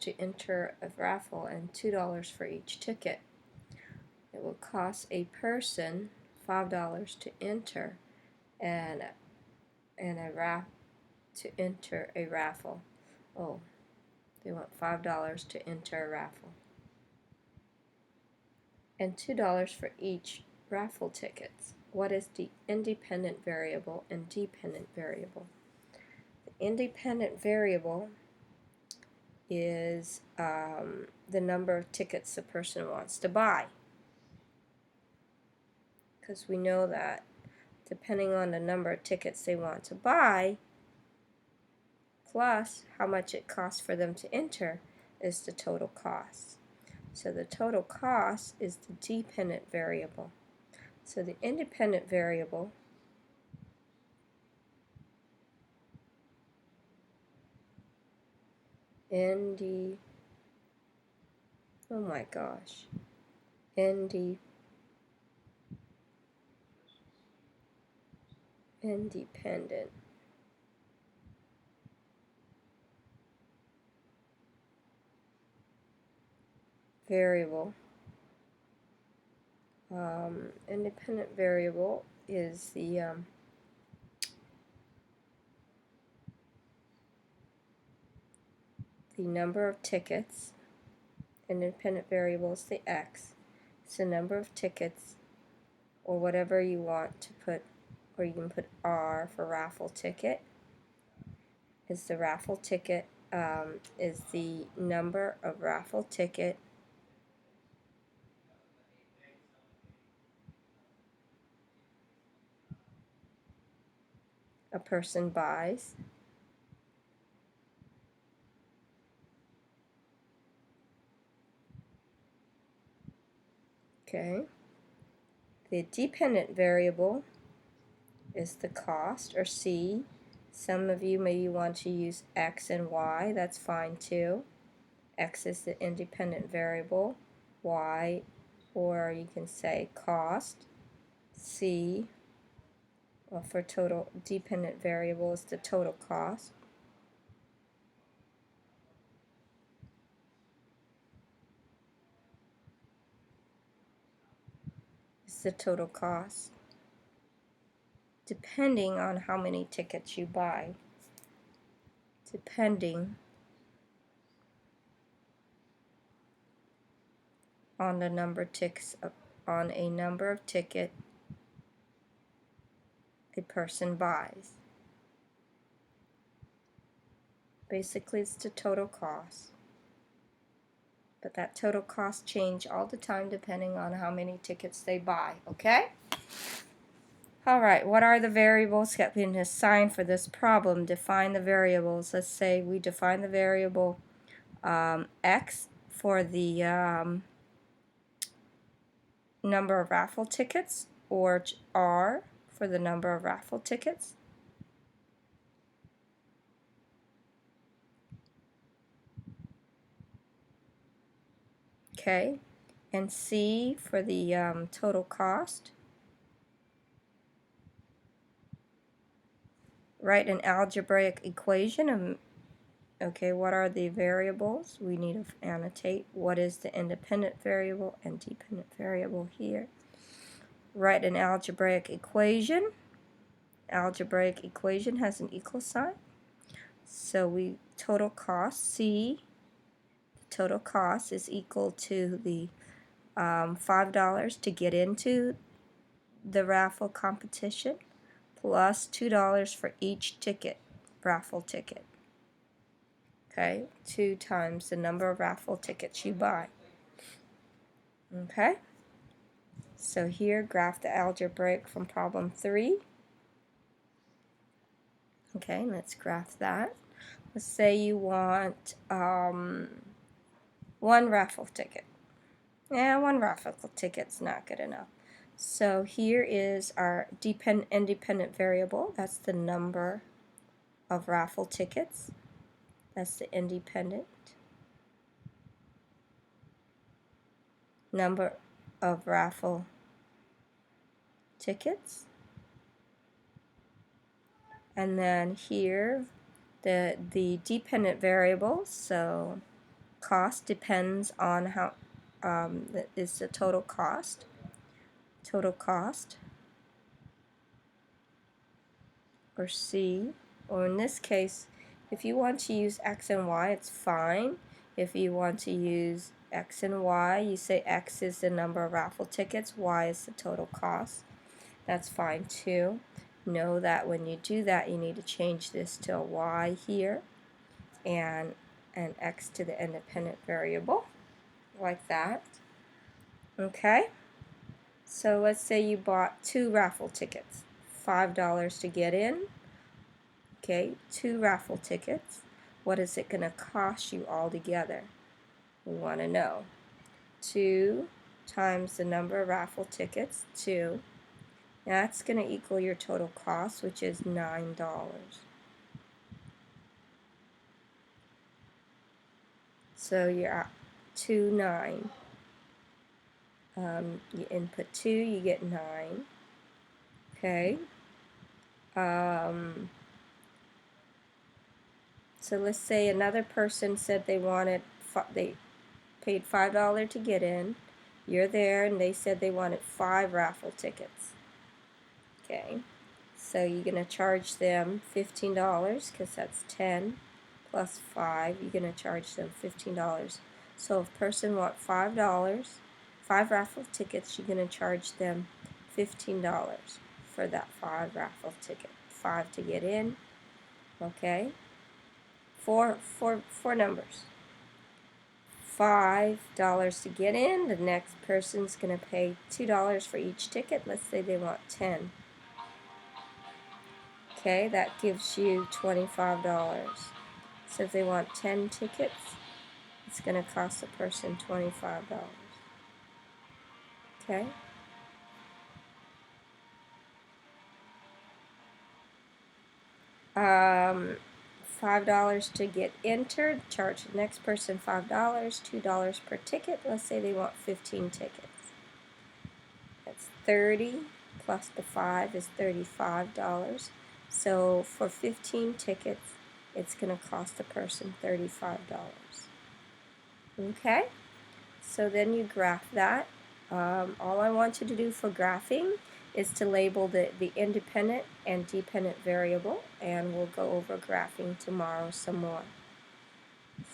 to enter a raffle and $2 for each ticket. It will cost a person $5 to enter and to enter a raffle. Oh, they want $5 to enter a raffle. And $2 for each raffle tickets. What is the independent variable and dependent variable? The independent variable is the number of tickets the person wants to buy. Because we know that depending on the number of tickets they want to buy, plus how much it costs for them to enter, is the total cost. So the total cost is the dependent variable. So the independent variable oh my gosh, independent variable. Independent variable is the number of tickets. Independent variable is the x. It's the number of tickets, or whatever you want to put, or you can put R for raffle ticket. Is the raffle ticket is the number of raffle ticket a person buys. Okay. The dependent variable is the cost, or C. Some of you maybe want to use X and Y. That's fine too. X is the independent variable. Y, or you can say cost. C, well, for total dependent variable is the total cost. It's the total cost, depending on how many tickets you buy. Depending on the number of tickets, on a number of ticket a person buys. Basically, it's the total cost. But that total cost change all the time depending on how many tickets they buy, okay? Alright, what are the variables that have been assigned for this problem? Define the variables. Let's say we define the variable X for the number of raffle tickets, or R for the number of raffle tickets. Okay, and C for the total cost. Write an algebraic equation. Okay, what are the variables? We need to annotate what is the independent variable and dependent variable here. Write an algebraic equation. Algebraic equation has an equal sign. So total cost, C, the total cost is equal to the $5 to get into the raffle competition, plus $2 for each ticket, raffle ticket. Okay, 2 times the number of raffle tickets you buy. Okay, so here, graph the algebraic from problem 3. Okay, let's graph that. Let's say you want 1 raffle ticket. Yeah, 1 raffle ticket's not good enough. So here is our independent variable. That's the number of raffle tickets. That's the independent number of raffle tickets. And then here, the dependent variables. So cost depends on how is the total cost. Total cost, or C, or in this case, if you want to use X and Y, it's fine. If you want to use X and Y, you say X is the number of raffle tickets, Y is the total cost. That's fine too. Know that when you do that, you need to change this to a Y here and an X to the independent variable, like that. Okay? So let's say you bought 2 raffle tickets, $5 to get in. Okay, 2 raffle tickets. What is it going to cost you altogether? We want to know. 2 times the number of raffle tickets, 2. That's going to equal your total cost, which is $9. So you're at 2, 9. You input 2, you get 9. Okay. So let's say another person said they paid $5 to get in. You're there, and they said they wanted 5 raffle tickets. Okay. So you're going to charge them $15 because that's 10 plus 5. You're going to charge them $15. So if a person wants $5, 5 raffle tickets, you're going to charge them $15 for that 5 raffle ticket. 5 to get in. Okay. Four numbers. $5 to get in. The next person's going to pay $2 for each ticket. Let's say they want 10. Okay, that gives you $25. So if they want 10 tickets, it's going to cost the person $25. Okay? $5 to get entered, charge the next person $5, $2 per ticket. Let's say they want 15 tickets. That's 30 plus the 5 is $35. So for 15 tickets, it's going to cost the person $35. Okay? So then you graph that. All I want you to do for graphing is to label the independent and dependent variable, and we'll go over graphing tomorrow some more.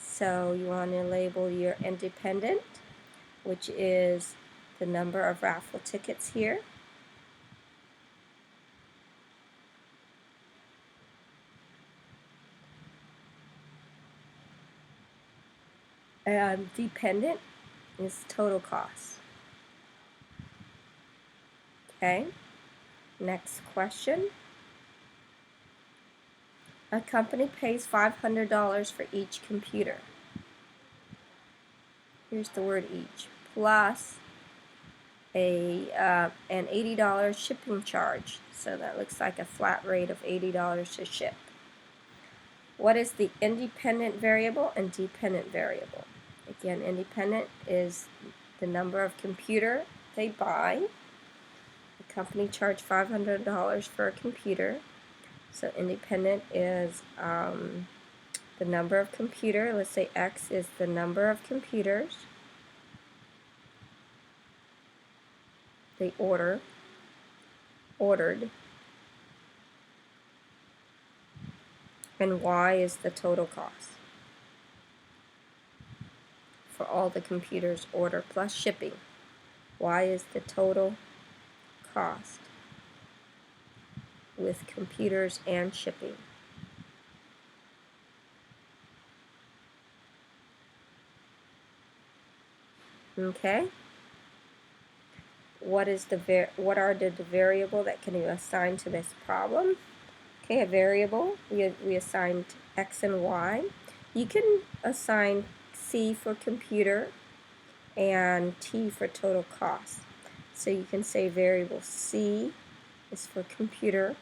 So you want to label your independent, which is the number of raffle tickets here. And dependent is total cost. Okay, next question. A company pays $500 for each computer. Here's the word each, plus an $80 shipping charge. So that looks like a flat rate of $80 to ship. What is the independent variable and dependent variable? Again, independent is the number of computer they buy. The company charged $500 for a computer. So independent is the number of computer. Let's say X is the number of computers they ordered. And Y is the total cost for all the computers ordered plus shipping. Y is the total cost with computers and shipping. Okay? What are the variable that can you assign to this problem? Okay, a variable, we assigned X and Y. You can assign C for computer and T for total cost. So you can say variable C is for computer.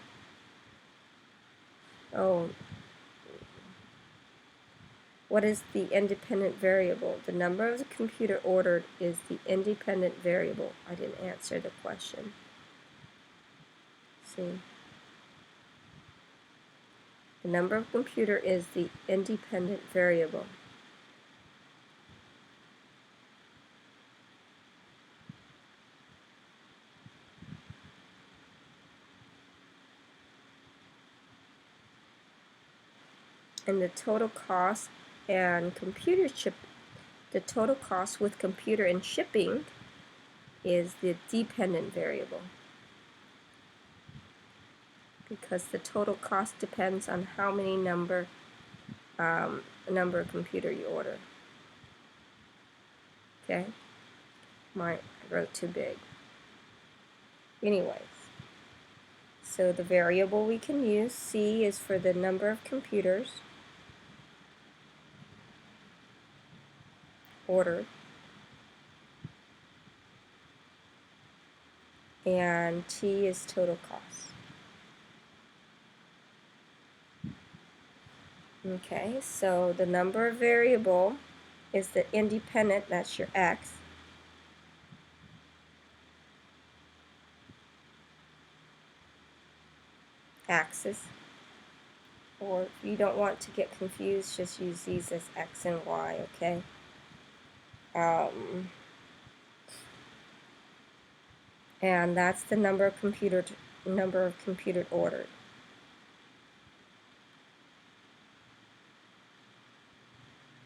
What is the independent variable? The number of the computer ordered is the independent variable. I didn't answer the question. See? The number of computer is the independent variable. And the total cost and the total cost with computer and shipping is the dependent variable, because the total cost depends on how many number of computer you order. Okay, I wrote too big. Anyways, so the variable we can use, C, is for the number of computers ordered, and T is total cost. Okay, so the number variable is the independent, that's your X. Axis. Or if you don't want to get confused, just use these as X and Y, okay? And that's the number of computers ordered.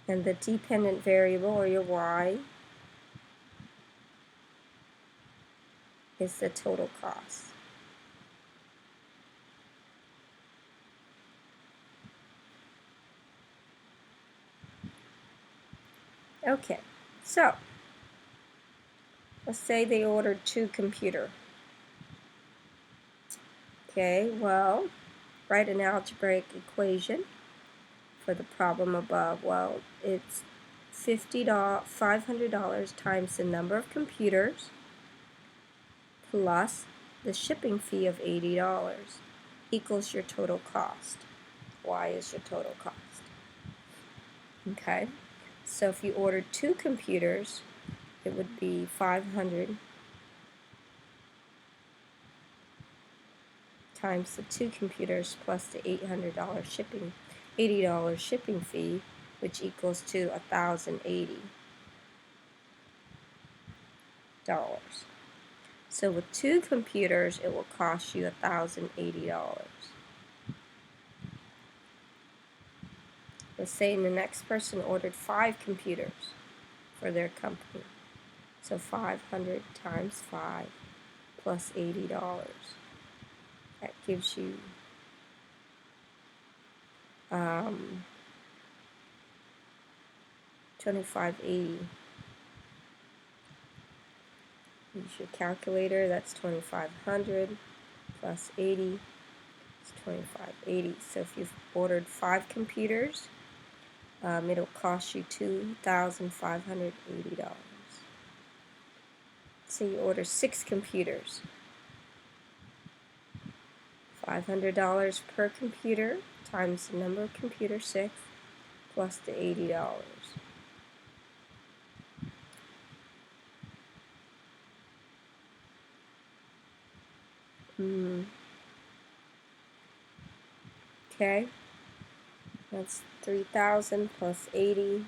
And the dependent variable, or your Y, is the total cost. Okay, so let's say they ordered 2 computers. Okay, well, write an algebraic equation for the problem above. Well, it's $500 times the number of computers plus the shipping fee of $80 equals your total cost. Y is your total cost. Okay, so if you ordered 2 computers, it would be 500 times the 2 computers plus the $80 shipping fee, which equals to $1,080. So with 2 computers, it will cost you $1,080. Let's say the next person ordered 5 computers for their company. So 500 times 5 plus $80. That gives you $2,580. Use your calculator. That's 2,500 plus 80 is 2,580. So if you've ordered 5 computers, it'll cost you $2,580. So you order 6 computers. $500 per computer times the number of computers, 6, plus the $80. Okay, that's 3,000 plus 80.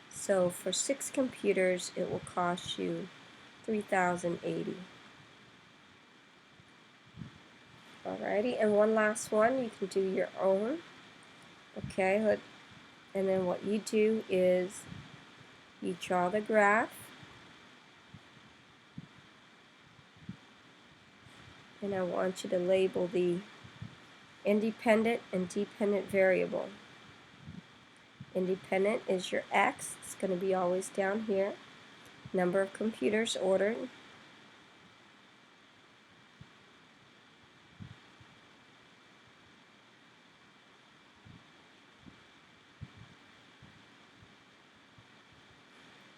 So for 6 computers, it will cost you $3,080. Alrighty, and one last one, you can do your own. Okay, and then what you do is you draw the graph, and I want you to label the independent and dependent variable. Independent is your X, it's going to be always down here. Number of computers ordered.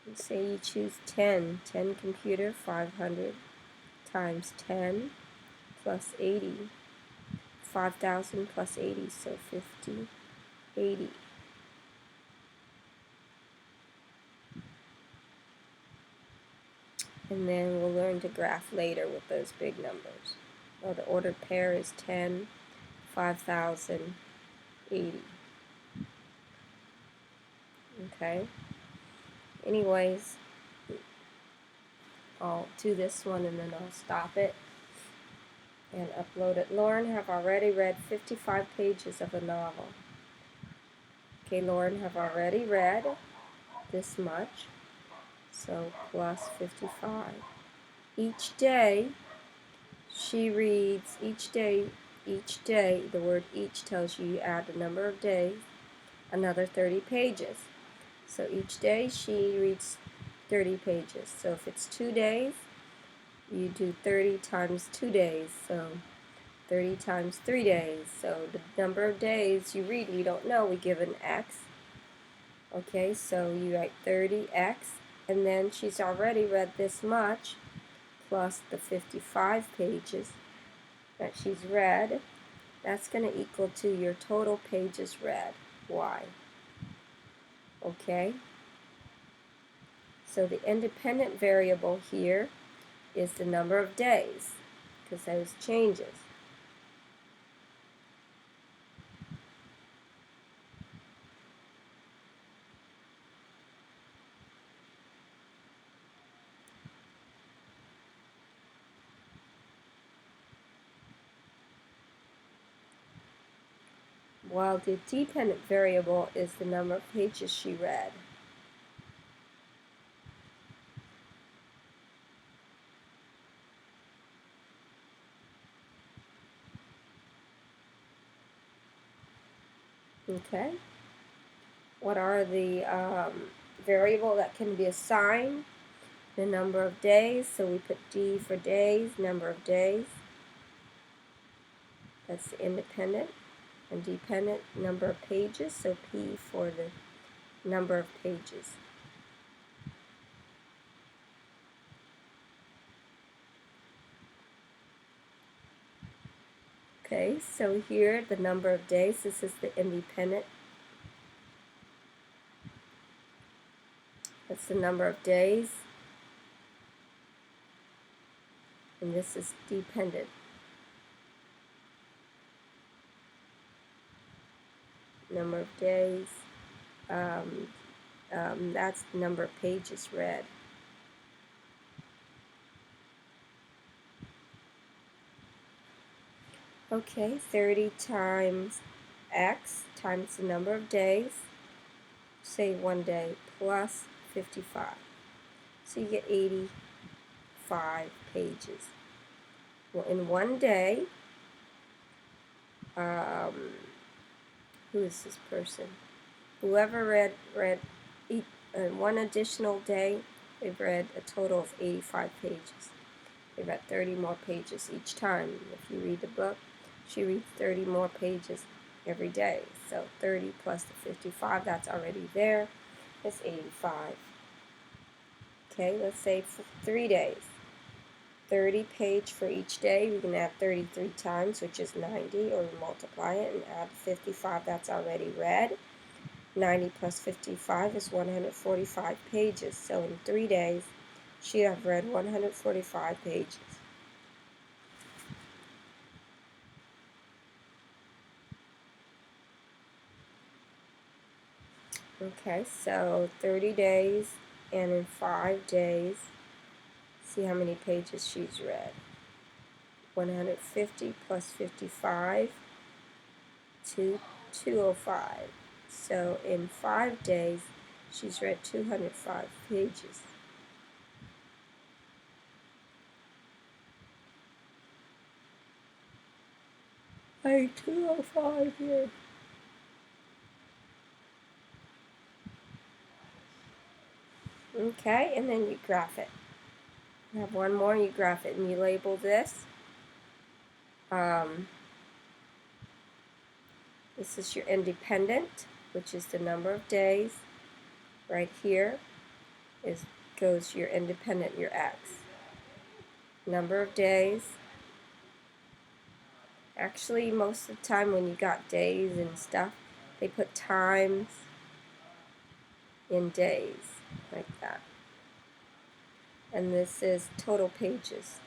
Let's say you choose 10 computer, 500 times 10 plus 80, 5,000 plus 80, so 50, 80. And then we'll learn to graph later with those big numbers. Well, the ordered pair is 10, 5,000, 80. Okay. Anyways, I'll do this one and then I'll stop it and upload it. Lauren have already read 55 pages of a novel. Okay, Lauren have already read this much, so plus 55. Each day, she reads, each day, the word each tells you add the number of days, another 30 pages. So each day she reads 30 pages. So if it's 2 days, you do 30 times 2 days. So 30 times 3 days. So the number of days you read, we don't know. We give an X. Okay, so you write 30X, and then she's already read this much, plus the 55 pages that she's read. That's going to equal to your total pages read, Y. Okay? So the independent variable here is the number of days, because those changes. While the dependent variable is the number of pages she read. Okay? What are the variable that can be assigned? The number of days, so we put D for days, number of days. That's the independent. And dependent, number of pages, so P for the number of pages. Okay, so here the number of days, this is the independent. That's the number of days. And this is dependent. Number of days. That's the number of pages read. Okay, 30 times X times the number of days, say 1 day, plus 55. So you get 85 pages. Well, in 1 day, who is this person? Whoever read one additional day, they've read a total of 85 pages. They've read 30 more pages each time. If you read the book, she reads 30 more pages every day. So 30 plus the 55, that's already there. It's 85. Okay, let's say for 3 days. 30 page for each day. We can add 33 times, which is 90, or we multiply it and add 55, that's already read. 90 plus 55 is 145 pages. So in 3 days, she have read 145 pages. Okay, so 30 days, and in 5 days, see how many pages she's read. 150 plus 55 to 205. So in 5 days, she's read 205 pages. Hey, 205 here. Okay, and then you graph it. You have one more, you graph it, and you label this. This is your independent, which is the number of days. Right here goes your independent, your X. Number of days. Actually, most of the time when you got days and stuff, they put times in days, like that. And this is total pages.